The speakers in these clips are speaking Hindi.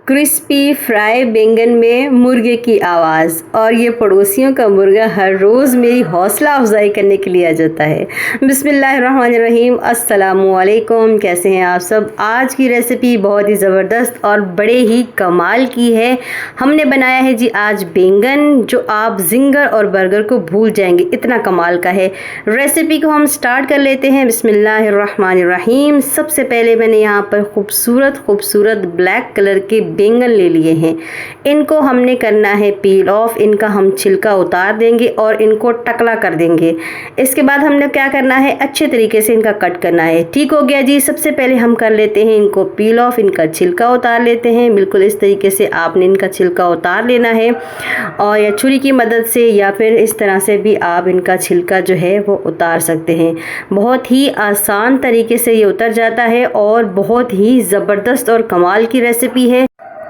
क्रिस्पी फ्राई बैंगन में मुर्गे की आवाज़। और ये पड़ोसियों का मुर्गा हर रोज़ मेरी हौसला अफजाई करने के लिए आ जाता है। बिस्मिल्लाहिर्रहमानिर्रहीम, अस्सलामुअलैकुम। कैसे हैं आप सब? आज की रेसिपी बहुत ही ज़बरदस्त और बड़े ही कमाल की है। हमने बनाया है जी आज बैंगन, जो आप जिंगर और बर्गर को भूल जाएंगे, इतना कमाल का है। रेसिपी को हम स्टार्ट कर लेते हैं। बिस्मिल्लाहिर्रहमानिर्रहीम। सबसे पहले मैंने यहाँ पर खूबसूरत ब्लैक कलर के बैंगन ले लिए हैं। इनको हमने करना है पील ऑफ। इनका हम छिलका उतार देंगे और इनको टकला कर देंगे। इसके बाद हमने क्या करना है, अच्छे तरीके से इनका कट करना है। ठीक हो गया जी। सबसे पहले हम कर लेते हैं इनको पील ऑफ, इनका छिलका उतार लेते हैं। बिल्कुल इस तरीके से आपने इनका छिलका उतार लेना है, और या छुरी की मदद से या फिर इस तरह से भी आप इनका छिलका जो है वो उतार सकते हैं। बहुत ही आसान तरीके से ये उतर जाता है और बहुत ही ज़बरदस्त और कमाल की रेसिपी है।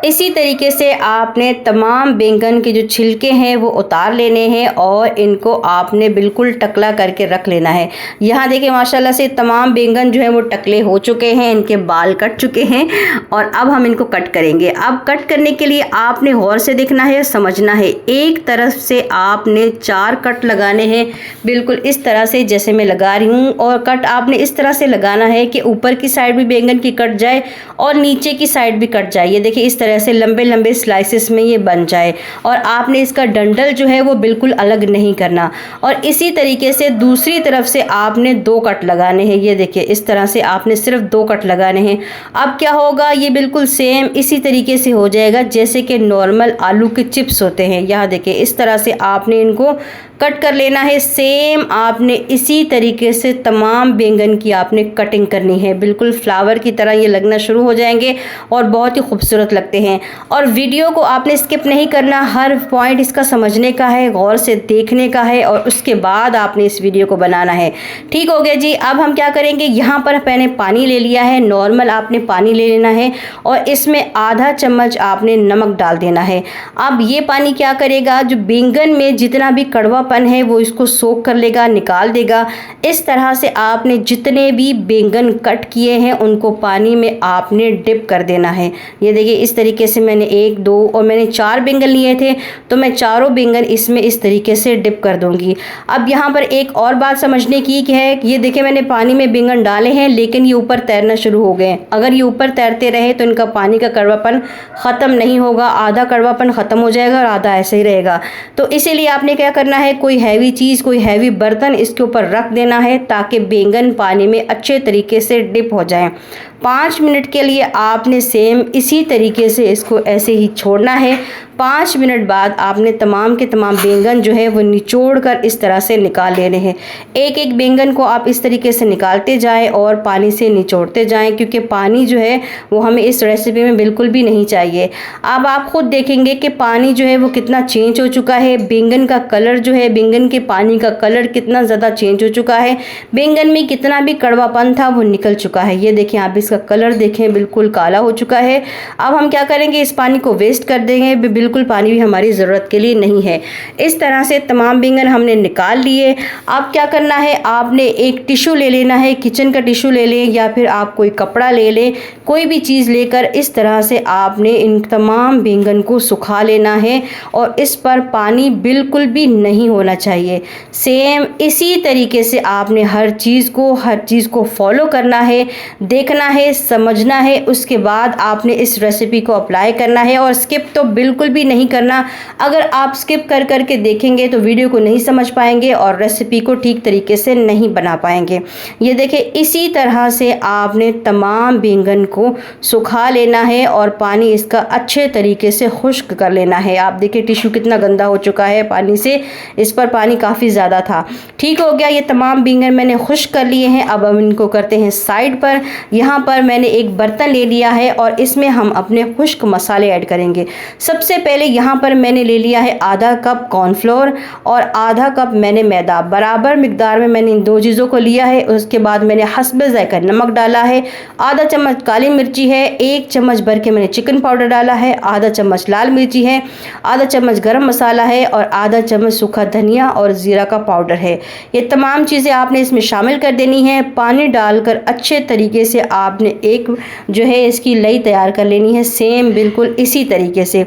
इसी तरीके से आपने तमाम बैंगन के जो छिलके हैं वो उतार लेने हैं और इनको आपने बिल्कुल टकला करके रख लेना है। यहाँ देखिए माशाल्लाह से तमाम बैंगन जो है वो टकले हो चुके हैं, इनके बाल कट चुके हैं और अब हम इनको कट करेंगे। अब कट करने के लिए आपने गौर से देखना है, समझना है। एक तरफ से आपने 4 कट लगाने हैं, बिल्कुल इस तरह से जैसे मैं लगा रही हूँ। और कट आपने इस तरह से लगाना है कि ऊपर की साइड भी बैंगन की कट जाए और नीचे की साइड भी कट जाए। ये देखिए इस तरह से लंबे लंबे स्लाइसेस में ये बन जाए। और आपने इसका डंडल जो है वो बिल्कुल अलग नहीं करना। और इसी तरीके से दूसरी तरफ से आपने 2 कट लगाने हैं। ये देखिए इस तरह से आपने सिर्फ 2 कट लगाने हैं। अब क्या होगा, ये बिल्कुल सेम इसी तरीके से हो जाएगा जैसे कि नॉर्मल आलू के चिप्स होते हैं। यहाँ देखिए इस तरह से आपने इनको कट कर लेना है। सेम आपने इसी तरीके से तमाम बैंगन की आपने कटिंग करनी है। बिल्कुल फ्लावर की तरह ये लगना शुरू हो जाएंगे और बहुत ही खूबसूरत लगते हैं। और वीडियो को आपने स्किप नहीं करना, हर पॉइंट इसका समझने का है, गौर से देखने का है और उसके बाद आपने इस वीडियो को बनाना है। ठीक हो गया जी। अब हम क्या करेंगे, यहाँ पर मैंने पानी ले लिया है, नॉर्मल आपने पानी ले लेना है और इसमें आधा चम्मच आपने नमक डाल देना है। अब ये पानी क्या करेगा, जो बैंगन में जितना भी कड़वा पन है वो इसको सोख कर लेगा, निकाल देगा। इस तरह से आपने जितने भी बैंगन कट किए हैं उनको पानी में आपने डिप कर देना है। ये देखिए इस तरीके से मैंने 1 2 और मैंने 4 बैंगन लिए थे, तो मैं चारों बैंगन इसमें इस तरीके से डिप कर दूंगी। अब यहाँ पर एक और बात समझने की है, ये देखिए मैंने पानी में बैंगन डाले हैं लेकिन ये ऊपर तैरना शुरू हो गए। अगर ये ऊपर तैरते रहे तो इनका पानी का कड़वापन ख़त्म नहीं होगा, आधा कड़वापन ख़त्म हो जाएगा और आधा ऐसे ही रहेगा। तो इसीलिए आपने क्या करना है, कोई हैवी चीज़, कोई हैवी बर्तन इसके ऊपर रख देना है ताकि बैंगन पानी में अच्छे तरीके से डिप हो जाएं। 5 मिनट के लिए आपने सेम इसी तरीके से इसको ऐसे ही छोड़ना है। 5 मिनट बाद आपने तमाम के तमाम बैंगन जो है वो निचोड़ कर इस तरह से निकाल लेने हैं। एक एक बैंगन को आप इस तरीके से निकालते जाएं और पानी से निचोड़ते जाएं, क्योंकि पानी जो है वो हमें इस रेसिपी में बिल्कुल भी नहीं चाहिए। अब आप खुद देखेंगे कि पानी जो है वो कितना चेंज हो चुका है। बैंगन का कलर जो है, बैंगन के पानी का कलर कितना ज़्यादा चेंज हो चुका है। बैंगन में कितना भी कड़वापन था वो निकल चुका है। ये देखें आप, इसका कलर देखें बिल्कुल काला हो चुका है। अब हम क्या करेंगे, इस पानी को वेस्ट कर देंगे, बिल्कुल पानी भी हमारी ज़रूरत के लिए नहीं है। इस तरह से तमाम बैंगन हमने निकाल लिए। अब क्या करना है, आपने एक टिश्यू ले लेना है, किचन का टिश्यू ले लें या फिर आप कोई कपड़ा ले लें, कोई भी चीज़ लेकर इस तरह से आपने इन तमाम बैंगन को सुखा लेना है और इस पर पानी बिल्कुल भी नहीं होना चाहिए। सेम इसी तरीके से आपने हर चीज़ को फॉलो करना है, देखना है, समझना है। उसके बाद आपने इस रेसिपी को अप्लाई करना है और स्किप तो बिल्कुल भी नहीं करना। अगर आप स्किप कर करके देखेंगे तो वीडियो को नहीं समझ पाएंगे और रेसिपी को ठीक तरीके से नहीं बना पाएंगे। ये देखिए इसी तरह से आपने तमाम बैंगन को सुखा लेना है और पानी इसका अच्छे तरीके से खुश्क कर लेना है। आप देखिए टिश्यू कितना गंदा हो चुका है पानी से, इस पर पानी काफ़ी ज़्यादा था। ठीक हो गया, ये तमाम बैंगन मैंने खुश्क कर लिए हैं। अब हम इनको करते हैं साइड पर। यहाँ पर मैंने एक बर्तन ले लिया है और इसमें हम अपने खुश्क मसाले ऐड करेंगे। सबसे पहले यहाँ पर मैंने ले लिया है आधा कप कॉर्नफ्लोर और आधा कप मैंने मैदा। बराबर मिकदार में मैंने इन 2 चीज़ों को लिया है। उसके बाद मैंने हस्बे ज़ायका नमक डाला है, आधा चम्मच काली मिर्ची है, 1 चम्मच भर के मैंने चिकन पाउडर डाला है, आधा चम्मच लाल मिर्ची है, आधा चम्मच गरम मसाला है और आधा चम्मच सूखा धनिया और ज़ीरा का पाउडर है। ये तमाम चीज़ें आपने इसमें शामिल कर देनी है। पानी डालकर अच्छे तरीके से आप आपने एक जो है इसकी लई तैयार कर लेनी है, सेम बिल्कुल इसी तरीके से।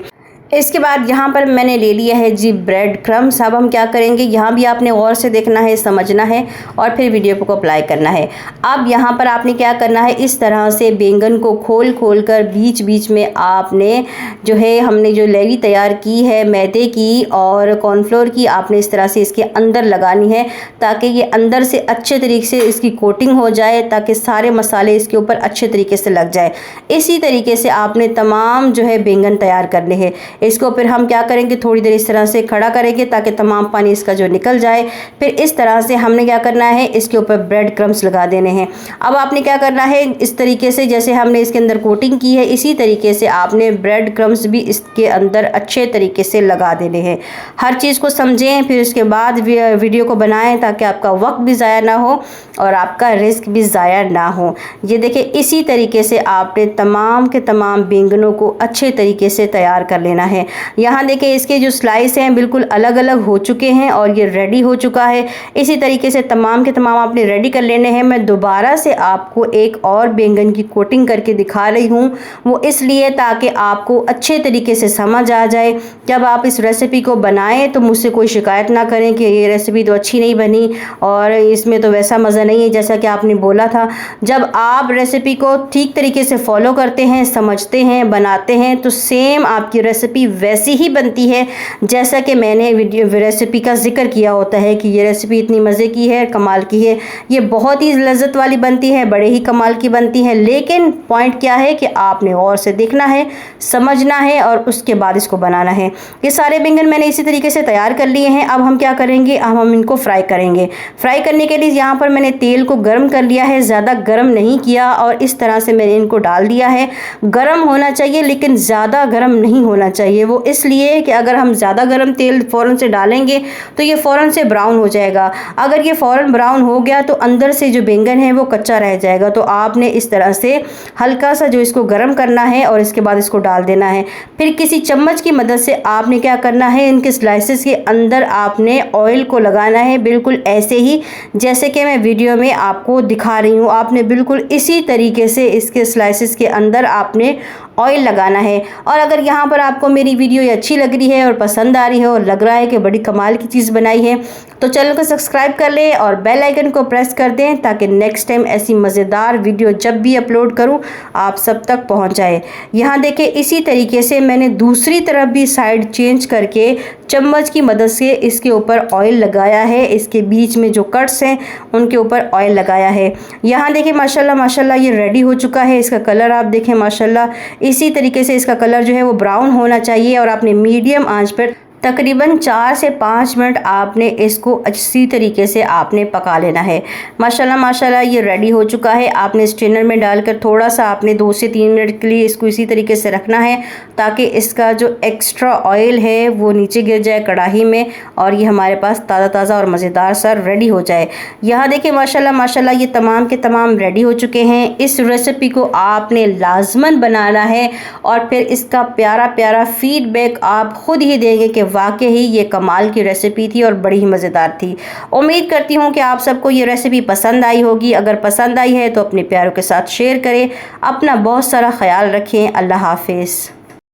इसके बाद यहाँ पर मैंने ले लिया है जी ब्रेड क्रम्स। अब हम क्या करेंगे, यहाँ भी आपने गौर से देखना है, समझना है और फिर वीडियो को अप्लाई करना है। अब यहाँ पर आपने क्या करना है, इस तरह से बैंगन को खोल खोल कर बीच बीच में आपने जो है हमने जो लेवी तैयार की है मैदे की और कॉर्नफ्लोर की, आपने इस तरह से इसके अंदर लगानी है ताकि ये अंदर से अच्छे तरीके से इसकी कोटिंग हो जाए, ताकि सारे मसाले इसके ऊपर अच्छे तरीके से लग जाए। इसी तरीके से आपने तमाम जो है बैंगन तैयार करने हैं। इसको फिर हम क्या करेंगे, थोड़ी देर इस तरह से खड़ा करेंगे ताकि तमाम पानी इसका जो निकल जाए। फिर इस तरह से हमने क्या करना है, इसके ऊपर ब्रेड क्रम्स लगा देने हैं। अब आपने क्या करना है, इस तरीके से जैसे हमने इसके अंदर कोटिंग की है इसी तरीके से आपने ब्रेड क्रम्स भी इसके अंदर अच्छे तरीके से लगा देने हैं। हर चीज़ को समझें, फिर उसके बाद वीडियो को बनाएं ताकि आपका वक्त भी ज़ाया ना हो और आपका रिस्क भी ज़ाया ना हो। ये देखिए इसी तरीके से आपने तमाम के तमाम बैंगनों को अच्छे तरीके से तैयार कर लेना है। यहाँ देखिए इसके जो स्लाइस हैं बिल्कुल अलग अलग हो चुके हैं और ये रेडी हो चुका है। इसी तरीके से तमाम के तमाम आपने रेडी कर लेने हैं। मैं दोबारा से आपको एक और बैंगन की कोटिंग करके दिखा रही हूँ, वो इसलिए ताकि आपको अच्छे तरीके से समझ आ जाए। जब आप इस रेसिपी को बनाएं तो मुझसे कोई शिकायत ना करें कि ये रेसिपी तो अच्छी नहीं बनी और इसमें तो वैसा मज़ा नहीं है जैसा कि आपने बोला था। जब आप रेसिपी को ठीक तरीके से फॉलो करते हैं, समझते हैं, बनाते हैं तो सेम आपकी रेसिपी वैसी ही बनती है जैसा कि मैंने रेसिपी का जिक्र किया होता है कि ये रेसिपी इतनी मज़े की है, कमाल की है। ये बहुत ही लज्जत वाली बनती है, बड़े ही कमाल की बनती है। लेकिन पॉइंट क्या है कि आपने गौर से देखना है, समझना है और उसके बाद इसको बनाना है। ये सारे बैंगन मैंने इसी तरीके से तैयार कर लिए हैं। अब हम क्या करेंगे, अब हम इनको फ्राई करेंगे। फ्राई करने के लिए यहाँ पर मैंने तेल को गर्म कर लिया है, ज़्यादा गर्म नहीं किया और इस तरह से मैंने इनको डाल दिया है। गर्म होना चाहिए लेकिन ज़्यादा गर्म नहीं होना चाहिए, वो इसलिए कि अगर हम ज़्यादा गर्म तेल फ़ौरन से डालेंगे तो ये फ़ौरन से ब्राउन हो जाएगा। अगर ये फ़ौरन ब्राउन हो गया तो अंदर से जो बैंगन है वो कच्चा रह जाएगा। तो आपने इस तरह से हल्का सा जो इसको गर्म करना है और इसके बाद इसको डाल देना है। फिर किसी चम्मच की मदद से आपने क्या करना है, इनके स्लाइसेस के अंदर आपने ऑयल को लगाना है, बिल्कुल ऐसे ही जैसे कि मैं वीडियो में आपको दिखा रही हूँ। आपने बिल्कुल इसी तरीके से इसके स्लाइसेस के अंदर आपने ऑयल लगाना है। और अगर यहाँ पर आपको मेरी वीडियो ये अच्छी लग रही है और पसंद आ रही है और लग रहा है कि बड़ी कमाल की चीज़ बनाई है तो चैनल को सब्सक्राइब कर लें और बेल आइकन को प्रेस कर दें ताकि नेक्स्ट टाइम ऐसी मज़ेदार वीडियो जब भी अपलोड करूँ आप सब तक पहुँच जाए। यहाँ देखिए इसी तरीके से मैंने दूसरी तरफ भी साइड चेंज करके चम्मच की मदद से इसके ऊपर ऑयल लगाया है। इसके बीच में जो कट्स हैं उनके ऊपर ऑयल लगाया है। यहाँ देखिए माशाल्लाह माशाल्लाह ये रेडी हो चुका है। इसका कलर आप देखें माशाल्लाह, इसी तरीके से इसका कलर जो है वो ब्राउन होना चाहिए और आपने मीडियम आंच पर तकरीबन 4 से 5 मिनट आपने इसको अच्छी तरीके से आपने पका लेना है। माशाल्लाह माशाल्लाह ये रेडी हो चुका है। आपने स्ट्रेनर में डालकर थोड़ा सा आपने 2 से 3 मिनट के लिए इसको इसी तरीके से रखना है ताकि इसका जो एक्स्ट्रा ऑयल है वो नीचे गिर जाए कढ़ाई में और ये हमारे पास ताज़ा ताज़ा और मज़ेदार सा रेडी हो जाए। यहाँ देखिए माशाल्लाह माशाल्लाह ये तमाम के तमाम रेडी हो चुके हैं। इस रेसिपी को आपने लाजमन बनाना है और फिर इसका प्यारा प्यारा फीडबैक आप ख़ुद ही देंगे कि वाकई ही ये कमाल की रेसिपी थी और बड़ी ही मज़ेदार थी। उम्मीद करती हूँ कि आप सबको ये रेसिपी पसंद आई होगी। अगर पसंद आई है तो अपने प्यारों के साथ शेयर करें। अपना बहुत सारा ख्याल रखें। अल्लाह हाफिज़।